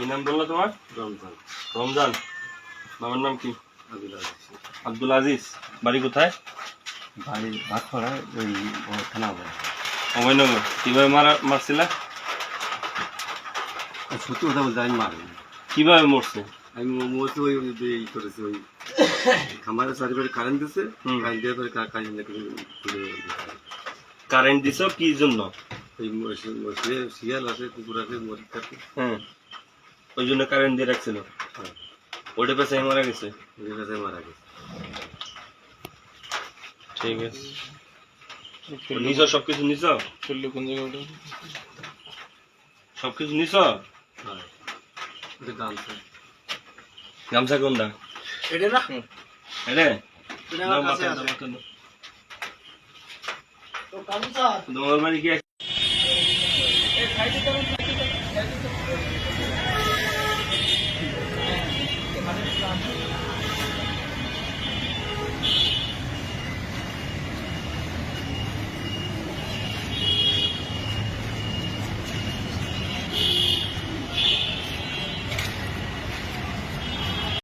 কি নাম বললো তোমার? রমজান। রমজান। মামার নাম কি? আব্দুল আজিজ। আব্দুল আজিজ। বাড়ি কোথায়? বাড়ি ভাতখড়া, ওই থানা বলে। অভয়নগর। কিভাবে মারছিলা? সত্যি কথা বলতে আমি মারিনি। কিভাবে মরছে? আমি মরতে ওই ই করেছি, ওই খামারের চারিপাশে কারেন্ট দিচ্ছে, কারেন্ট দেওয়ার পরে কারেন্ট দিছ কি জন্য? ওই শিয়াল আছে, কুকুর আছে, মরিচ থাকে। হ্যাঁ, ওই জন্য কারেন্ট দিয়ে রাখছিল। হ্যাঁ, ওইটা পেছাই মারা গেছে। ওই কাছে মারা গেছে। ঠিক আছে। নিছ সবকিছু নিছ? কোন জায়গায় ওটা? সবকিছু নিছ? হ্যাঁ, ওটা গামছা। গামছা কোনটা? এটা না, এটা এটা আমার কাছে আছে। তোমার বাড়ি কি